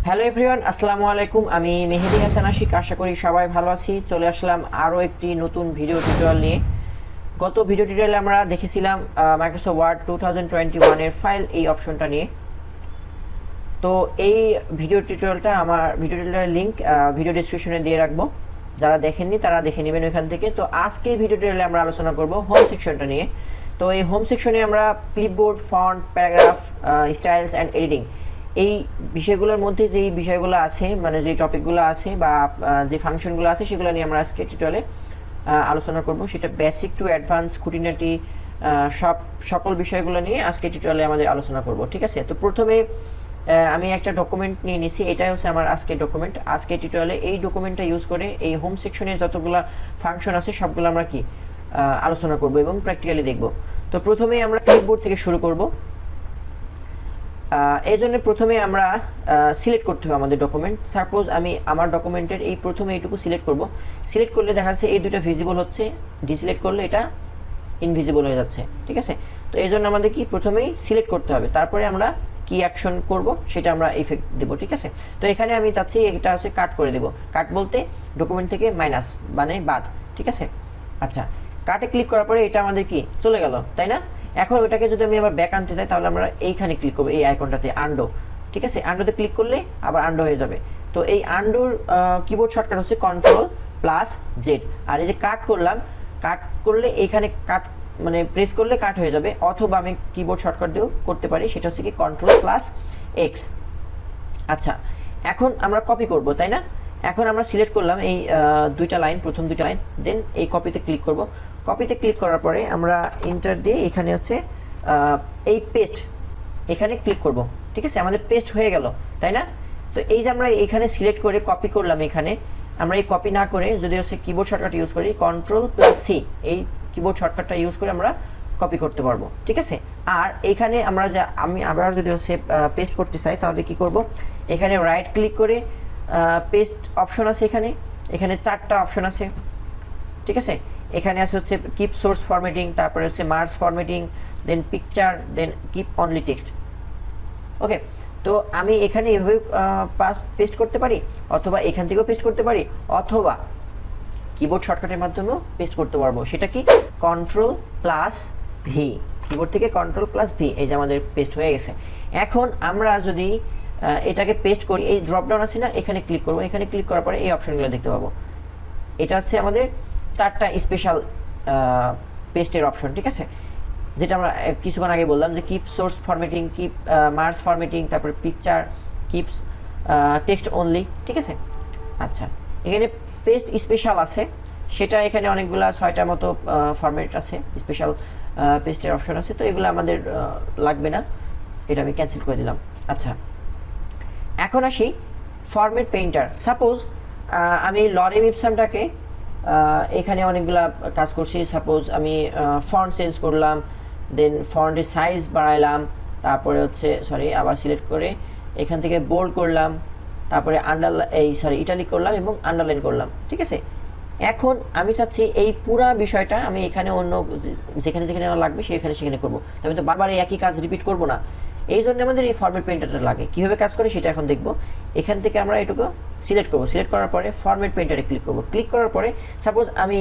Hello everyone, আসসালামু আলাইকুম। আমি মেহেদি হাসান আশিক, আশা করি সবাই ভালো আছি। চলে আসলাম আরও একটি নতুন ভিডিও টিউটোরিয়াল নিয়ে। গত ভিডিও টিউটোরিয়ালে আমরা দেখেছিলাম মাইক্রোসফট ওয়ার্ড 2021 এর ফাইল এই অপশনটা নিয়ে। তো এই ভিডিও টিউটোরিয়ালের লিঙ্ক ভিডিও ডেসক্রিপশনে দিয়ে রাখবো, যারা দেখেননি তারা দেখে নেবেন ওইখান থেকে। তো আজকে এই ভিডিও টিউটোরিয়ালে আমরা আলোচনা করব হোম সেকশনটা নিয়ে। তো এই হোম সেকশনে আমরা clipboard, font, paragraph, styles and editing এই বিষয়গুলোর মধ্যে যেই বিষয়গুলো আছে, মানে যে টপিকগুলো আছে বা যে ফাংশনগুলো আছে সেগুলো নিয়ে আমরা আজকে টিউটোরিয়ালে আলোচনা করব। সেটা বেসিক টু অ্যাডভান্স, খুঁটিনাটি সকল বিষয়গুলো নিয়ে আজকে টিউটোরিয়ালে আমাদের আলোচনা করব, ঠিক আছে? তো প্রথমে আমি একটা ডকুমেন্ট নিয়ে নিছি, এটাই হচ্ছে আমার আজকের ডকুমেন্ট। আজকে টিউটোরিয়ালে এই ডকুমেন্টটা ইউজ করে এই হোম সেকশনে যতগুলো ফাংশন আছে সবগুলো আমরা আলোচনা করব এবং প্র্যাকটিক্যালি দেখব। তো প্রথমেই আমরা ক্লিপবোর্ড থেকে শুরু করব। এই জন্য প্রথমে আমরা সিলেক্ট করতে হবে আমাদের ডকুমেন্ট। সাপোজ আমি আমার ডকুমেন্টের এই প্রথমে এইটুকু সিলেক্ট করব। সিলেক্ট করলে দেখা যাচ্ছে এই দুটো ভিজিবল হচ্ছে, ডিসিলেক্ট করলে এটা ইনভিজিবল হয়ে যাচ্ছে, ঠিক আছে? তো এই জন্য আমাদের প্রথমেই সিলেক্ট করতে হবে, তারপরে আমরা কি অ্যাকশন করব সেটা আমরা ইফেক্ট দেব, ঠিক আছে? তো এখানে আমি চাচ্ছি এটা হচ্ছে কাট করে দেব। কাট বলতে ডকুমেন্ট থেকে মাইনাস, মানে বাদ, ঠিক আছে? আচ্ছা, কাটে ক্লিক করার পরে এটা আমাদের চলে গেল, তাই না? এখন ওটাকে যদি আমি আবার ব্যাক আনতে চাই তাহলে আমরা এইখানে ক্লিক করবো, এই আইকনটাতে আন্ডো, ঠিক আছে? আন্ডোতে ক্লিক করলে আবার আন্ডো হয়ে যাবে। তো এই আন্ডোর কিবোর্ড শর্টকাট হচ্ছে Ctrl+Z। আর এই যে কাট করলাম, কাট করলে এখানে কাট মানে প্রেস করলে কাট হয়ে যাবে, অথবা আমি কিবোর্ড শর্টকাট দিয়েও করতে পারি, সেটা হচ্ছে Ctrl+X। আচ্ছা, এখন আমরা কপি করব, তাই না? এখন আমরা সিলেক্ট করলাম এই দুইটা লাইন, প্রথম দুইটা লাইন, দেন এই কপিতে ক্লিক করব। কপিতে ক্লিক করার পরে আমরা এন্টার দিয়ে এখানে হচ্ছে এই পেস্ট, এখানে ক্লিক করব, ঠিক আছে? আমাদের পেস্ট হয়ে গেল, তাই না? তো এই যে আমরা এখানে সিলেক্ট করে কপি করলাম, এখানে আমরা এই কপি না করে যদি হচ্ছে কিবোর্ড শর্টকাট ইউজ করি Ctrl+C, এই কিবোর্ড শর্টকাটটা ইউজ করে আমরা কপি করতে পারবো, ঠিক আছে? আর এখানে আমি আবার যদি হচ্ছে পেস্ট করতে চাই তাহলে কি করব? এখানে রাইট ক্লিক করে পেস্ট অপশন আছে, এখানে চারটা অপশন আছে, ঠিক আছে? এখানে আছে হচ্ছে কিপ সোর্স ফরম্যাটিং, তারপরে হচ্ছে merge formatting, then picture, then keep only text. Okay, তো আমি এখানে এভাবে পেস্ট করতে পারি, অথবা এখান থেকেও পেস্ট করতে পারি, অথবা কিবোর্ড শর্টকাটের মাধ্যমেও পেস্ট করতে পারবো। সেটা কি? Ctrl+V, কিবোর্ড থেকে Ctrl+V। এই যে আমাদের পেস্ট হয়ে গেছে। এখন আমরা যদি এটাকে পেস্ট করি, এই ড্রপডাউন আছে না, এখানে ক্লিক করবো। এখানে ক্লিক করার পরে এই অপশনগুলো দেখতে পাবো। এটা হচ্ছে আমাদের চারটা স্পেশাল পেস্টের অপশন, ঠিক আছে? যেটা আমরা কিছুক্ষণ আগে বললাম যে keep source formatting, keep merge formatting, তারপরে পিকচার, কিপস টেক্সট অনলি, ঠিক আছে? আচ্ছা, এখানে পেস্ট স্পেশাল আছে, সেটা এখানে অনেকগুলা 6টার মতো ফরম্যাট আছে, স্পেশাল পেস্টের অপশন আছে। তো এগুলো আমাদের লাগবে না, এটা আমি ক্যান্সেল করে দিলাম। আচ্ছা, এখন আসি ফরম্যাট পেইন্টার। সাপোজ আমি লরেম ইপসামটাকে এখানে অনেকগুলা কাজ করছি। সাপোজ আমি ফন্ট চেঞ্জ করলাম, দেন ফন্টের সাইজ বাড়াইলাম, তারপরে হচ্ছে আবার সিলেক্ট করে এখান থেকে বোল্ড করলাম, তারপরে ইটালিক করলাম এবং আন্ডারলাইন করলাম, ঠিক আছে? এখন আমি চাচ্ছি এই পুরা বিষয়টা আমি এখানে অন্য যেখানে যেখানে আমার লাগবে সেখানে করবো। আমি তো বারবার একই কাজ রিপিট করবো না, এই জন্য আমাদের এই ফরম্যাট পেইন্টারটা লাগে। কীভাবে কাজ করে সেটা এখন দেখবো। এখান থেকে আমরা এটুকু সিলেক্ট করবো, সিলেক্ট করার পরে ফরম্যাট পেইন্টারে ক্লিক করবো। ক্লিক করার পরে সাপোজ আমি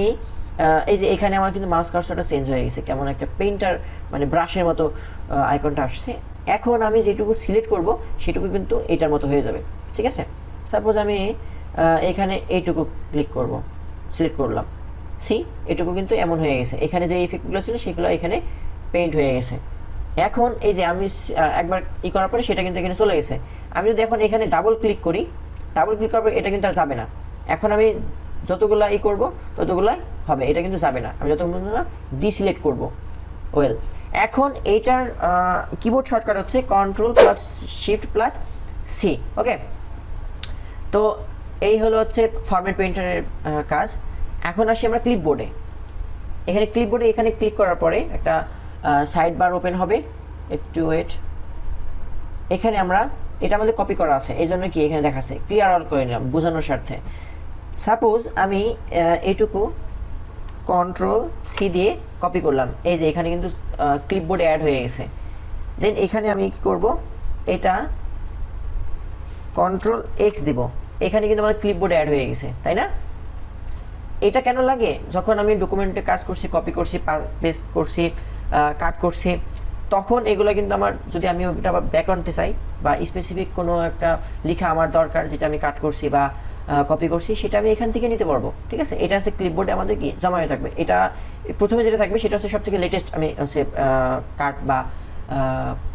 এই যে এখানে আমার কিন্তু মাউস কার্সরটা চেঞ্জ হয়ে গেছে, কেমন একটা পেইন্টার মানে ব্রাশের মতো আইকনটা আসছে। এখন আমি যেটুকু সিলেক্ট করব সেটুকু কিন্তু এটার মতো হয়ে যাবে, ঠিক আছে? সাপোজ আমি এখানে এইটুকু ক্লিক করব, সিলেক্ট করলাম, এটুকু কিন্তু এমন হয়ে গেছে। এখানে যে ইফেক্টগুলো ছিল সেগুলো এখানে পেইন্ট হয়ে গেছে। এখন এই যে আমি একবার করার পরে সেটা কিন্তু এখানে চলে গেছে। আমি যদি এখন এখানে ডাবল ক্লিক করি, ডাবল ক্লিক করার পরে এটা কিন্তু আর যাবে না। এখন আমি যতগুলা করব ততগুলাই হবে, এটা কিন্তু যাবে না। আমি যতগুলো ডিসিলেক্ট করব। ওয়েল, এখন এইটার কিবোর্ড শর্টকাট হচ্ছে Ctrl+Shift+C। ওকে, তো এই হলো হচ্ছে ফরম্যাট পেইন্টারের কাজ। এখন আসি আমরা ক্লিপবোর্ডে। এখানে ক্লিক করার পরে একটা সাইড বার ওপেন হবে, একটু ওয়েট। এখানে এটা আমাদের কপি করা আছে, এই জন্য এখানে দেখাচ্ছে, ক্লিয়ার অল করে নিলাম বোঝানোর স্বার্থে। সাপোজ আমি এইটুকু Ctrl+C দিয়ে কপি করলাম, এই যে এখানে কিন্তু ক্লিপবোর্ডে অ্যাড হয়ে গেছে। দেন এখানে আমি কি করব, এটা কন্ট্রোল এক্স দিব, এখানে কিন্তু আমাদের ক্লিপবোর্ড অ্যাড হয়ে গেছে, তাই না? এটা কেন লাগে? যখন আমি ডকুমেন্টে কাজ করছি, কপি করছি, পেস্ট করছি, কাট করছি, তখন এগুলো কিন্তু আমার, যদি আমি ওটা আবার ব্যাক আনতে চাই বা স্পেসিফিক কোনো একটা লেখা আমার দরকার যেটা আমি কাট করছি বা কপি করছি, সেটা আমি এখান থেকে নিতে পারবো। ঠিক আছে, এটা হচ্ছে ক্লিপবোর্ডে আমাদের কি জমা হয়ে থাকবে। এটা প্রথমে যেটা থাকবে সেটা হচ্ছে সব থেকে লেটেস্ট আমি হচ্ছে কাট বা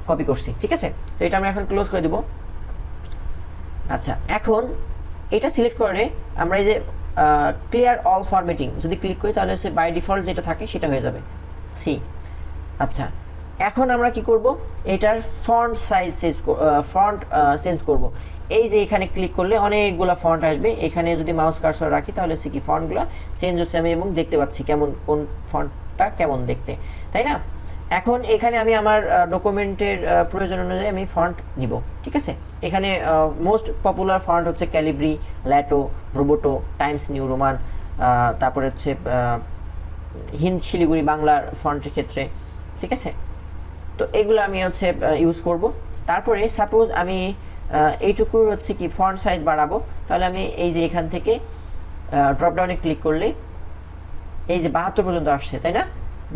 কপি করছি। ঠিক আছে, তো এটা আমি এখন ক্লোজ করে দিব। আচ্ছা, এখন এটা সিলেক্ট করে আমরা এই যে ক্লিয়ার অল ফরম্যাটিং যদি ক্লিক করি, তাহলে হচ্ছে বাই ডিফল্ট যেটা থাকে সেটা হয়ে যাবে সি। আচ্ছা, এখন আমরা কি করব, এটার ফন্ট সাইজ চেঞ্জ করব। এই যে এখানে ক্লিক করলে অনেকগুলো ফন্ট আসবে, এখানে যদি মাউস কার্সর রাখি তাহলে হচ্ছে কি ফন্টগুলো চেঞ্জ হচ্ছে আমি এবং দেখতে পাচ্ছি কেমন কোন ফন্টটা কেমন দেখতে, তাই না? এখন এখানে আমি আমার ডকুমেন্টের প্রয়োজন অনুযায়ী আমি ফন্ট নিব। ঠিক আছে, এখানে মোস্ট পপুলার ফন্ট হচ্ছে Calibri, Lato, Roboto, Times new Roman, তারপরে হচ্ছে হিন্দ শিলিগুড়ি বাংলার ফন্টের ক্ষেত্রে। ঠিক আছে, তো এগুলো আমি হচ্ছে ইউজ করব। তারপরে সাপোজ আমি এইটুকুর হচ্ছে কি ফন্ট সাইজ বাড়াবো, তাহলে আমি এই যে এখান থেকে ড্রপডাউনে ক্লিক করলে এই যে 72 পর্যন্ত আসছে, তাই না?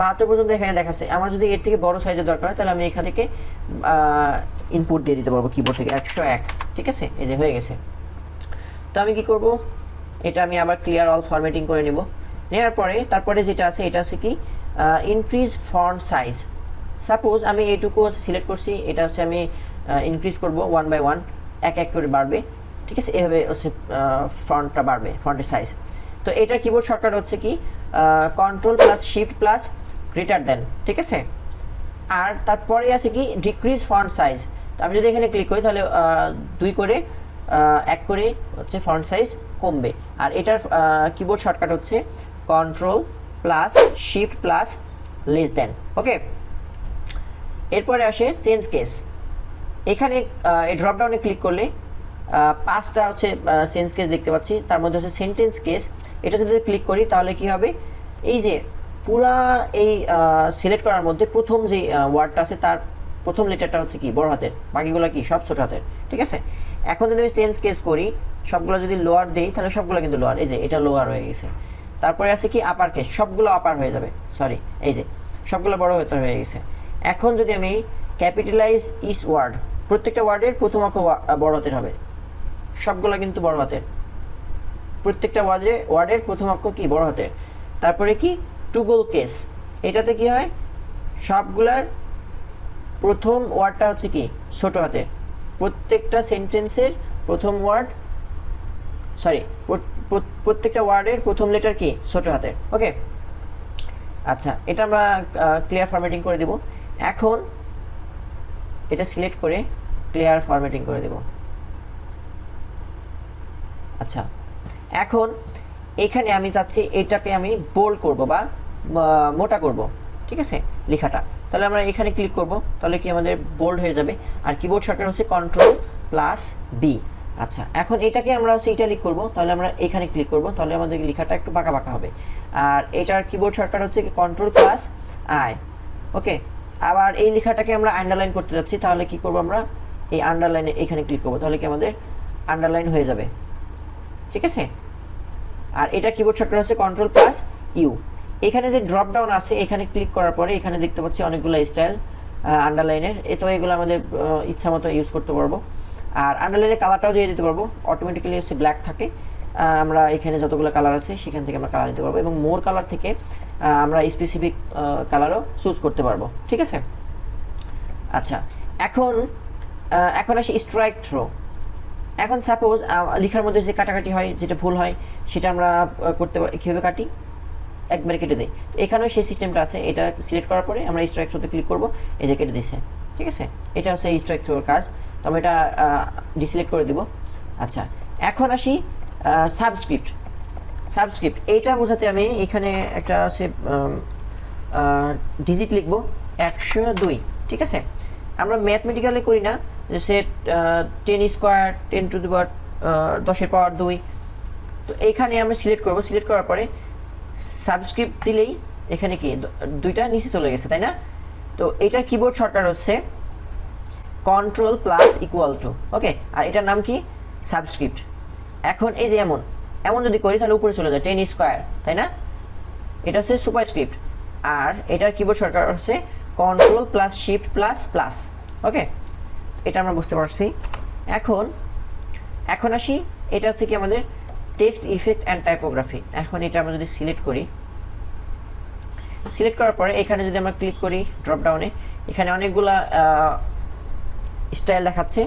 72 পর্যন্ত এখানে দেখাচ্ছে। আমার যদি এর থেকে বড় সাইজের দরকার হয়, তাহলে আমি এখান থেকে ইনপুট দিয়ে দিতে পারবো কিবোর্ড থেকে 101। ঠিক আছে, এই যে হয়ে গেছে। তো আমি কি করব, এটা আমি আবার ক্লিয়ার অল ফরম্যাটিং করে নেব। নেওয়ার পরে তারপরে যেটা আছে এটা হচ্ছে কি ইনক্রিজ ফন্ট সাইজ। সাপোজ আমি এইটুকু সিলেক্ট করছি, এটা হচ্ছে আমি ইনক্রিজ করব 1 বাই 1, এক এক করে বাড়বে। ঠিক আছে, এভাবে হচ্ছে ফন্টটা বাড়বে, ফন্টের সাইজ। তো এটার কিবোর্ড শর্টকাট হচ্ছে কি control plus shift plus greater than. ঠিক আছে, আর তারপরে আছে কি ডিক্রিজ ফন্ট সাইজ। তো আমি যদি এখানে ক্লিক করি তাহলে 2 করে 1 করে হচ্ছে ফন্ট সাইজ কমবে। আর এটার কিবোর্ড শর্টকাট হচ্ছে control plus shift plus less than. Okay, এরপরে আসে চেঞ্জ কেস। এখানে এই ড্রপডাউনে ক্লিক করলে 5টা হচ্ছে চেঞ্জ কেস দেখতে পাচ্ছি, তার মধ্যে হচ্ছে সেন্টেন্স কেস। এটা যদি ক্লিক করি তাহলে কি হবে, এই যে পুরা এই সিলেক্ট করার মধ্যে প্রথম যে ওয়ার্ডটা আছে তার প্রথম লেটারটা হচ্ছে কি বড় হাতের, বাকিগুলো কি সব ছোট হাতের। ঠিক আছে, এখন যদি আমি চেঞ্জ কেস করি, সবগুলো যদি লোয়ার দেই তাহলে সবগুলো কিন্তু লোয়ার, এই যে এটা লোয়ার হয়ে গেছে। তারপরে আছে কি আপার কেস, সবগুলো আপার হয়ে যাবে, সরি এই যে সবগুলো বড় হাতের হয়ে গেছে। এখন যদি আমি ক্যাপিটালাইজ ইস ওয়ার্ড, প্রত্যেকটা ওয়ার্ডের প্রথম অক্ষর বড় হাতের হবে, সবগুলো কিন্তু বড় হাতের, প্রত্যেকটা ওয়ার্ডের প্রথম অক্ষর কি বড় হাতের। তারপরে কি টুগল কেস, এটাতে কি হয় সবগুলার প্রথম ওয়ার্ডটা হচ্ছে কি ছোট হাতের, প্রত্যেকটা সেন্টেন্সের প্রথম ওয়ার্ড প্রত্যেকটা ওয়ার্ডের প্রথম লেটার কি ছোট হাতের। ওকে, আচ্ছা, এটা আমরা ক্লিয়ার ফরম্যাটিং করে দেব। এখন এটা সিলেক্ট করে ক্লিয়ার ফরম্যাটিং করে দেব। আচ্ছা, এখন এখানে আমি চাচ্ছি এটাকে আমি বোল্ড করব বা মোটা করব। ঠিক আছে, লেখাটা, তাহলে আমরা এখানে ক্লিক করব, তাহলে কি আমাদের বোল্ড হয়ে যাবে। আর কিবোর্ড শর্টকাট হচ্ছে কন্ট্রোল প্লাস বি। আচ্ছা, এখন এটাকে আমরা হচ্ছে ইটালিক করব, তাহলে আমরা এখানে ক্লিক করব, তাহলে আমাদের লেখাটা একটু বাঁকা বাঁকা হবে। আর এটার কিবোর্ড শর্টকাট হচ্ছে কন্ট্রোল প্লাস আই। ওকে, আবার এই লেখাটাকে আমরা আন্ডারলাইন করতে যাচ্ছি, তাহলে কি করব, আমরা এই আন্ডারলাইনে এখানে ক্লিক করব, তাহলে কি আমাদের আন্ডারলাইন হয়ে যাবে। ঠিক আছে, আর এটা কিবোর্ড শর্টকাট হচ্ছে কন্ট্রোল প্লাস ইউ। এখানে যে ড্রপ ডাউন আছে এখানে ক্লিক করার পরে এখানে দেখতে পাচ্ছি অনেকগুলো স্টাইল আন্ডারলাইনের, তো এগুলো আমাদের ইচ্ছা মতো ইউজ করতে পারবো। আর আন্ডারলাইনের কালারটাও দিয়ে দিতে পারবো, অটোমেটিক্যালি হচ্ছে ব্ল্যাক থাকে। আমরা এখানে যতগুলো কালার আছে সেখান থেকে আমরা কালার নিতে পারবো, এবং মোর কালার থেকে আমরা স্পেসিফিক কালারও চুজ করতে পারবো। ঠিক আছে, আচ্ছা, এখন আসি স্ট্রাইক থ্রো। এখন সাপোজ লেখার মধ্যে যে কাটাকাটি হয়, যেটা ভুল হয়, সেটা আমরা করতে পারি কীভাবে কাটি, একবারে কেটে দেয়। তো এখানেও সেই সিস্টেমটা আছে, এটা সিলেক্ট করার পরে আমরা স্ট্রাইক থ্রোতে ক্লিক করব, এই যে কেটে দিচ্ছে। ঠিক আছে, এটা হচ্ছে স্ট্রাইক থ্রোর কাজ, তো আমরা এটা ডিসিলেক্ট করে দিব। আচ্ছা, এখন আসি সাবস্ক্রিপ্ট। এইটা বোঝাতে আমি এখানে একটা আছে ডিজিট লিখবো 102। ঠিক আছে, আমরা ম্যাথমেটিক্যালি করি না, সে 10 স্কোয়ার 10 টু দি পাওয়ার 10 এর পাওয়ার 2। তো এইখানে আমরা সিলেক্ট করব, সিলেক্ট করার পরে সাবস্ক্রিপ্ট দিলেই এখানে কি দুইটা নিচে চলে গেছে, তাই না? তো এটার কিবোর্ড শর্টকাট হচ্ছে কন্ট্রোল প্লাস ইকুয়াল টু, ওকে, আর এটার নাম কি সাবস্ক্রিপ্ট। এখন এই যে এমন এমন যদি করি তাহলে উপরে চলে যায় 10 স্কোয়ার, তাই না? এটা হচ্ছে সুপারস্ক্রিপ্ট, আর এটার কিবোর্ড শর্টকাট হচ্ছে control plus shift plus plus, okay, এটা আমরা বুঝতে পারছি। এখন আসি, এটা হচ্ছে কি আমাদের টেক্সট ইফেক্ট অ্যান্ড টাইপোগ্রাফি। এখন এটা আমরা যদি সিলেক্ট করি, সিলেক্ট করার পরে এখানে যদি আমরা ক্লিক করি ড্রপ ডাউনে, এখানে অনেকগুলা স্টাইল দেখাচ্ছে।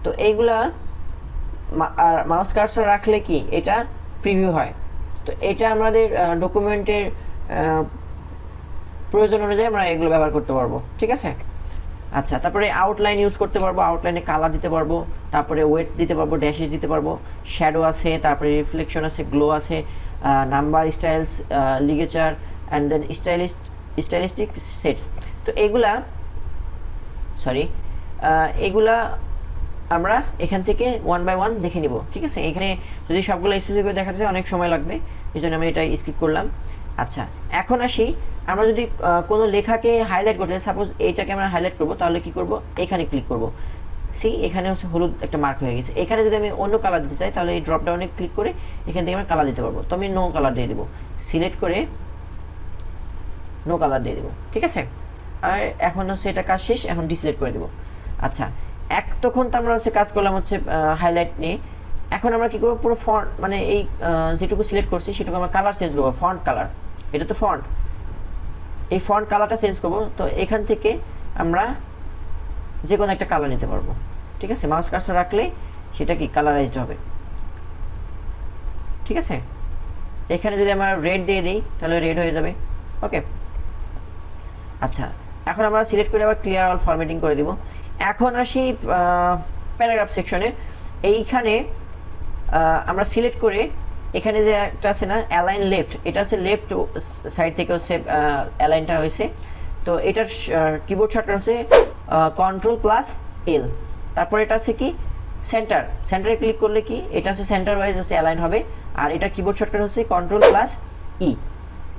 তো এইগুলা আর মাউস কার্সর রাখলে কি এটা প্রিভিউ হয়। তো এটা আমাদের ডকুমেন্টের প্রয়োজন অনুযায়ী আমরা এগুলো ব্যবহার করতে পারবো, ঠিক আছে। আচ্ছা, তারপরে আউটলাইন ইউজ করতে পারবো, আউটলাইনে কালার দিতে পারবো, তারপরে ওয়েট দিতে পারবো, ড্যাশেস দিতে পারবো, শ্যাডো আছে, তারপরে রিফ্লেকশন আছে, গ্লো আছে, number styles, ligature and then stylistic sets. তো এগুলা আমরা এখান থেকে ওয়ান বাই ওয়ান দেখে নিব, ঠিক আছে। এখানে যদি সবগুলো স্পেসিফিক দেখাতে চাই অনেক সময় লাগবে, এই জন্য আমি এটা স্কিপ করলাম। আচ্ছা, এখন আসি, আমরা যদি কোনো লেখাকে হাইলাইট করতে চাই, সাপোজ এইটাকে আমরা হাইলাইট করব, তাহলে কি করব, এখানে ক্লিক করব। এখানে হচ্ছে হলুদ একটা মার্ক হয়ে গেছে। এখানে যদি আমি অন্য কালার দিতে চাই তাহলে এই ড্রপ ডাউনে ক্লিক করে এখান থেকে আমরা কালার দিতে পারবো। তো আমি নো কালার দিয়ে দেবো, সিলেক্ট করে নো কালার দিয়ে দেবো, ঠিক আছে। আর এখন হচ্ছে এটা কাজ শেষ, এখন ডিসিলেক্ট করে দেবো। আচ্ছা, তখন তো আমরা হচ্ছে কাজ করলাম হচ্ছে হাইলাইট নিয়ে। এখন আমরা কি করবো, পুরো ফন্ট মানে এই যেটুকু সিলেক্ট করছি সেটুকু আমরা কালার চেঞ্জ করবো, ফন্ট কালার, এটা তো ফন্ট, এই ফন্ট কালারটা চেঞ্জ করবো। তো এখান থেকে আমরা যে কোনো একটা কালার নিতে পারবো, ঠিক আছে। মাউস কার্সর রাখলেই সেটা কি কালারাইজড হবে, ঠিক আছে। এখানে যদি আমরা রেড দিয়ে দিই তাহলে রেড হয়ে যাবে, ওকে। আচ্ছা, এখন আমরা সিলেক্ট করে আবার ক্লিয়ার অল ফরম্যাটিং করে দিব। এখন আসি প্যারাগ্রাফ সেকশনে। এইখানে আমরা সিলেক্ট করে এখানে যে একটা আছে না অ্যালাইন লেফট, এটা হচ্ছে লেফট সাইড থেকে হচ্ছে অ্যালাইনটা হয়েছে। তো এটার কিবোর্ড শর্টকাট হচ্ছে কন্ট্রোল প্লাস এল। তারপর এটা আছে কি সেন্টারে ক্লিক করলে কি এটা হচ্ছে সেন্টার ওয়াইজ হচ্ছে অ্যালাইন হবে। আর এটা কিবোর্ড শর্টকাট হচ্ছে কন্ট্রোল প্লাস ই।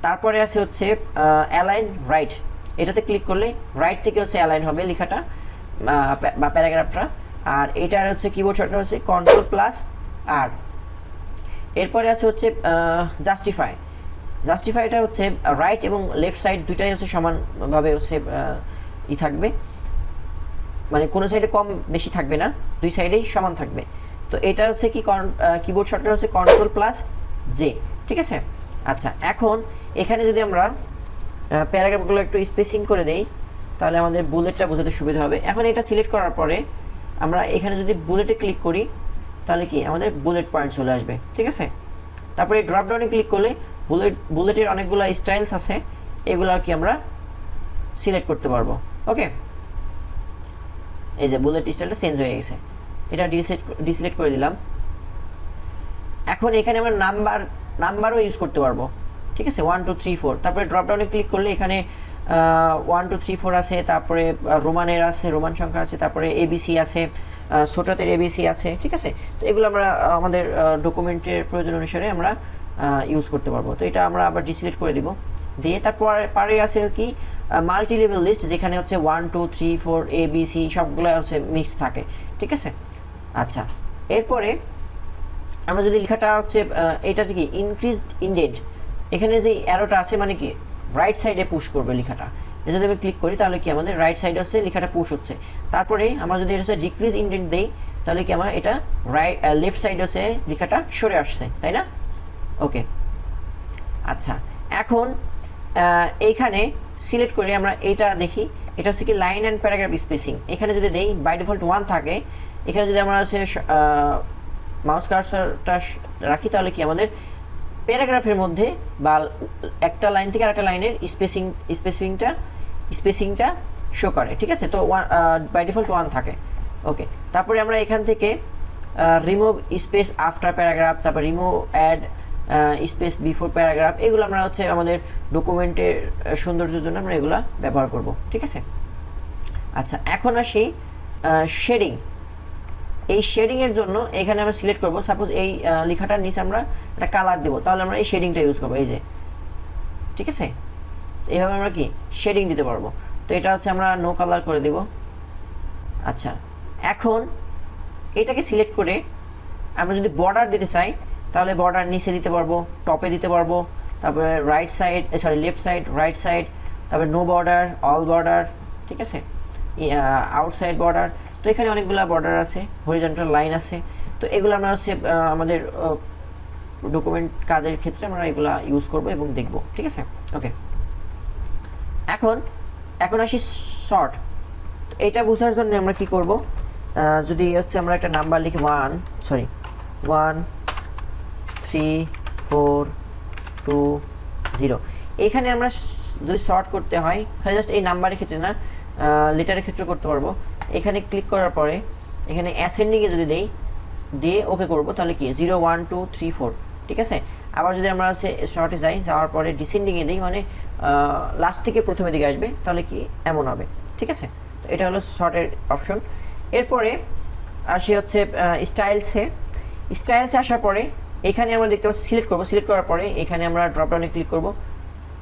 তারপরে আছে হচ্ছে অ্যালাইন রাইট, এটাতে ক্লিক করলে রাইট থেকে হচ্ছে অ্যালাইন হবে লেখাটা বা প্যারাগ্রাফটা। আর এটার হচ্ছে কিবোর্ড শর্টকাট হচ্ছে কন্ট্রোল প্লাস আর। এরপরে আছে হচ্ছে জাস্টিফাইটা হচ্ছে রাইট এবং লেফট সাইড দুইটাই হচ্ছে সমানভাবে হচ্ছে থাকবে, মানে কোনো সাইডে কম বেশি থাকবে না, দুই সাইডেই সমান থাকবে। তো এটা হচ্ছে কি কিবোর্ড শর্টকাট হচ্ছে কন্ট্রোল প্লাস জে, ঠিক আছে। আচ্ছা, এখন এখানে যদি আমরা প্যারাগ্রাফগুলো একটু স্পেসিং করে দেই তাহলে আমাদের বুলেটটা বোঝাতে সুবিধা হবে। এখন এটা সিলেক্ট করার পরে আমরা এখানে যদি বুলেটে ক্লিক করি তাহলে কি আমাদের বুলেট পয়েন্ট চলে আসবে, ঠিক আছে। তারপরে ড্রপ ডাউনে ক্লিক করলে বুলেটের অনেকগুলো স্টাইলস আছে, এগুলো আর কি আমরা সিলেক্ট করতে পারবো, ওকে। এই যে বুলেট স্টাইলটা চেঞ্জ হয়ে গেছে, এটা ডিসিলেক্ট করে দিলাম। এখন এখানে আমরা নাম্বারও ইউজ করতে পারবো, ঠিক আছে, 1 2 3 4। তারপরে ড্রপ ডাউনে ক্লিক করলে এখানে 1 2 3 4 আছে, তারপরে রোমানের আছে, রোমান সংখ্যা আছে, তারপরে এবিসি আছে, ছোটদের এবিসি আছে, ঠিক আছে। তো এগুলো আমরা আমাদের ডকুমেন্টের প্রয়োজন অনুসারে আমরা ইউজ করতে পারবো। তো এটা আমরা আবার ডিসিলেক্ট করে দিব, দিয়ে তারপর পারে আছে কি মাল্টি লেভেল লিস্ট, যেখানে হচ্ছে 1 2 3 4 এবিসি সবগুলো হচ্ছে মিক্স থাকে, ঠিক আছে। আচ্ছা, এরপরে আমরা যদি লেখাটা হচ্ছে এটা কি ইনক্রিজ ইনডেন্ট, এখানে যে অ্যারোটা আছে মানে কি রাইট সাইডে পুশ করবে লেখাটা। এটা যদি আমি ক্লিক করি তাহলে কি আমাদের রাইট সাইডে হচ্ছে লেখাটা পুশ হচ্ছে। তারপরে আমরা যদি এটা হচ্ছে ডিক্রিজ ইনডেন্ট দেই তাহলে কি আমার এটা লেফট সাইডে হচ্ছে লেখাটা সরে আসছে, তাই না, ওকে। আচ্ছা, এখন এইখানে সিলেক্ট করে আমরা এইটা দেখি, এটা হচ্ছে কি লাইন অ্যান্ড প্যারাগ্রাফ স্পেসিং। এখানে যদি দেই বাই ডিফল্ট 1 থাকে, এখানে যদি আমরা হচ্ছে মাউস কার্সারটা রাখি তাহলে কি আমাদের প্যারাগ্রাফের মধ্যে বা একটা লাইন থেকে আরেকটা লাইনের স্পেসিংটা শো করে, ঠিক আছে। তো বাই ডিফল্ট 1 থাকে, ওকে। তারপরে আমরা এখান থেকে রিমুভ স্পেস আফটার প্যারাগ্রাফ, তারপর remove add space before paragraph, এগুলো আমরা হচ্ছে আমাদের ডকুমেন্টের সৌন্দর্যের জন্য আমরা এগুলো ব্যবহার করব, ঠিক আছে। আচ্ছা, এখন আসি শেডিং। এই শেডিংয়ের জন্য এখানে আমরা সিলেক্ট করব, সাপোজ এই লেখাটার নিচে আমরা একটা কালার দেবো, তাহলে আমরা এই শেডিংটা ইউজ করবো, এই যে, ঠিক আছে। এইভাবে আমরা কি শেডিং দিতে পারবো। তো এটা হচ্ছে আমরা নো কালার করে দেব। আচ্ছা, এখন এটাকে সিলেক্ট করে আমরা যদি বর্ডার দিতে চাই তাহলে বর্ডার নিচে দিতে পারবো, টপে দিতে পারবো, তারপরে right side left side, right side, তারপরে নো বর্ডার, অল বর্ডার, ঠিক আছে, আউটসাইড বর্ডার। তো এখানে অনেকগুলো বর্ডার আছে, হরিজন্টাল লাইন আছে। তো এগুলো আমরা হচ্ছে আমাদের ডকুমেন্ট কাজের ক্ষেত্রে আমরা এগুলা ইউজ করব এবং দেখব, ঠিক আছে। ওকে, এখন আসি শর্ট। তো এটা বোঝার জন্য আমরা কি করব, যদি হচ্ছে আমরা একটা নাম্বার লিখি 1 3 4 2 0, এখানে আমরা যদি শর্ট করতে হয় তাহলে জাস্ট এই নাম্বারের ক্ষেত্রে না, লেটারের ক্ষেত্রে করতে পারবো। এখানে ক্লিক করার পরে এখানে অ্যাসেন্ডিংয়ে যদি দিয়ে ওকে করব তাহলে কি 0 1 2 3 4, ঠিক আছে। আবার যদি আমরা হচ্ছে শর্টে যাওয়ার পরে ডিসেন্ডিংয়ে দিই, মানে লাস্ট থেকে প্রথমের দিকে আসবে, তাহলে কি এমন হবে, ঠিক আছে। তো এটা হলো শর্টের অপশন। এরপরে আসি হচ্ছে স্টাইলসে আসার পরে এখানে আমরা দেখতে পাচ্ছি সিলেক্ট করব। সিলেক্ট করার পরে এখানে আমরা ড্রপডাউনে ক্লিক করব।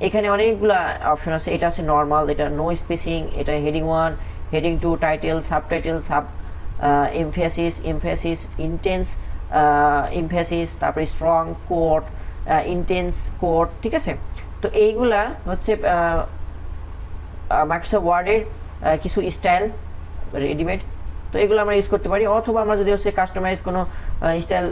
এখানে অনেকগুলো অপশন আছে। এটা আছে নর্মাল, এটা নো স্পেসিং, এটা heading 1, heading 2, title, subtitle, emphasis, intense emphasis, তারপরে স্ট্রং, কোট, ইন্টেন্স, কোট, ঠিক আছে। তো এইগুলা হচ্ছে মাইক্রোসফট ওয়ার্ডের কিছু স্টাইল রেডিমেড। তো এগুলো আমরা ইউজ করতে পারি, অথবা আমরা যদি হচ্ছে কাস্টমাইজ কোনো স্টাইল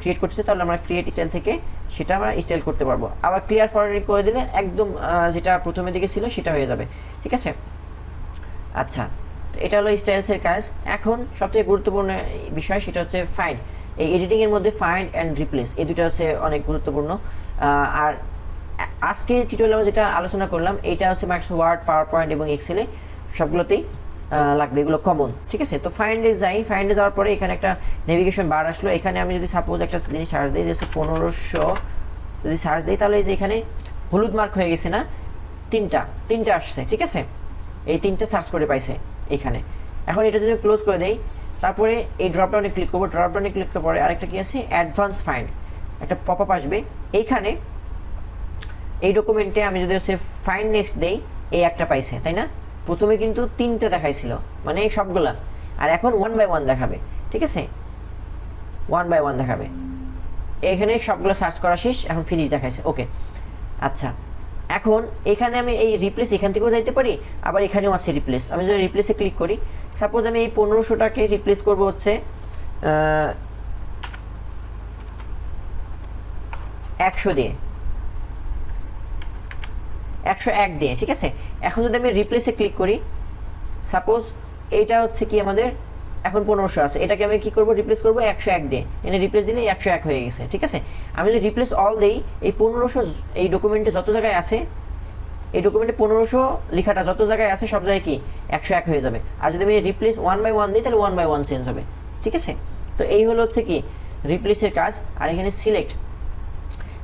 ক্রিয়েট করতে চাই তাহলে আমরা ক্রিয়েট স্টাইল থেকে সেটা আমরা স্টাইল করতে পারবো। আবার ক্লিয়ার ফরওয়ার্ডিং করে দিলে একদম যেটা প্রথমের দিকে ছিল সেটা হয়ে যাবে, ঠিক আছে। আচ্ছা, তো এটা হলো স্টাইলসের কাজ। এখন সবথেকে গুরুত্বপূর্ণ বিষয় সেটা হচ্ছে ফাইন্ড। এই এডিটিংয়ের মধ্যে ফাইন্ড অ্যান্ড রিপ্লেস এই দুটো হচ্ছে অনেক গুরুত্বপূর্ণ। আর আজকে টিউটোরিয়ালে আমরা যেটা আলোচনা করলাম এটা হচ্ছে মাইক্রোসফট ওয়ার্ড, পাওয়ার পয়েন্ট এবং এক্সেলে সবগুলোতেই লাগবে, এগুলো কমন, ঠিক আছে। তো ফাইন্ডে যাওয়ার পরে এখানে একটা নেভিগেশন বার আসলো। এখানে আমি যদি সাপোজ একটা জিনিস সার্চ দিই, যে 1500 যদি সার্চ দিই তাহলে এই যে এখানে হলুদ মার্ক হয়ে গেছে না, তিনটা আসছে, ঠিক আছে। এই তিনটা সার্চ করে পাইছে এখানে। এখন এটা যদি ক্লোজ করে দেই, তারপরে এই ড্রপডাউনে ক্লিক করবো। ড্রপডাউনে ক্লিক করার পরে আরেকটা কি আছে, অ্যাডভান্স ফাইন্ড, একটা পপ আপ আসবে। এইখানে এই ডকুমেন্টে আমি যদি হচ্ছে ফাইন্ড নেক্সট দেই, এই একটা পাইছে, তাই না। প্রথমে কিন্তু 3টা দেখাইছিল, মানে সবগুলা, আর এখন 1 বাই 1 দেখাবে, ঠিক আছে, 1 বাই 1 দেখাবে। এখানে সবগুলো সার্চ করা শেষ, এখন ফিনিশ দেখাইছে, ওকে। আচ্ছা, এখন এখানে আমি এই রিপ্লেস এখান থেকেও যাইতে পারি, আবার এখানেও আছে রিপ্লেস। আমি যদি রিপ্লেসে ক্লিক করি, সাপোজ আমি এই 1500টাকে রিপ্লেস করব হচ্ছে 100 দিয়ে, 101 দিয়ে, ঠিক আছে। এখন যদি আমি রিপ্লেসে ক্লিক করি, সাপোজ এইটা হচ্ছে কি আমাদের এখন 1500 আছে, এটাকে আমি কি করব, রিপ্লেস করব 101 দিয়ে। এনে রিপ্লেস দিলে 101 হয়ে গেছে, ঠিক আছে। আমি যদি রিপ্লেস অল দেই, এই 1500 এই ডকুমেন্টে যত জায়গায় আছে, এই ডকুমেন্টে 1500 লেখাটা যত জায়গায় আছে সব জায়গায় কি 101 হয়ে যাবে। আর যদি আমি রিপ্লেস 1 বাই 1 দিই তাহলে 1 বাই 1 চেঞ্জ হবে, ঠিক আছে। তো এই হলো হচ্ছে কি রিপ্লেসের কাজ। আর এখানে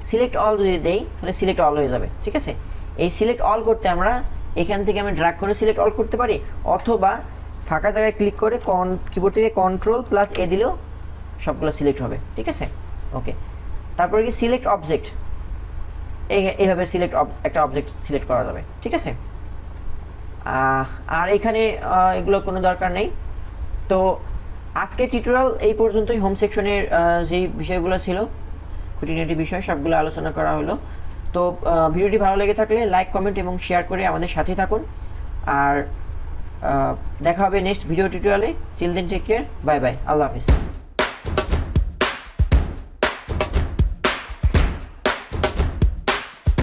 সিলেক্ট অল যদি দেই তাহলে সিলেক্ট অল হয়ে যাবে, ঠিক আছে। এই সিলেক্ট অল করতে আমরা এখান থেকে আমি ড্র্যাগ করে সিলেক্ট অল করতে পারি, অথবা ফাঁকা জায়গায় ক্লিক করে কিবোর্ড থেকে Ctrl+A দিলেও সবগুলো সিলেক্ট হবে, ঠিক আছে। ওকে, তারপরে কি সিলেক্ট অবজেক্ট, এইভাবে একটা অবজেক্ট সিলেক্ট করা যাবে, ঠিক আছে। আর এখানে এগুলো কোনো দরকার নেই। তো আজকে টিউটোরিয়াল এই পর্যন্তই। হোম সেকশনের যেই বিষয়গুলো ছিল খুঁটিনাটি বিষয় সবগুলো আলোচনা করা হলো। তো ভিডিওটি ভালো লেগে থাকলে লাইক, কমেন্ট এবং শেয়ার করে আমাদের সাথেই থাকুন। আর দেখা হবে নেক্সট ভিডিও টিউটোরিয়ালে। Till then take care, bye bye, আল্লাহ হাফিজ।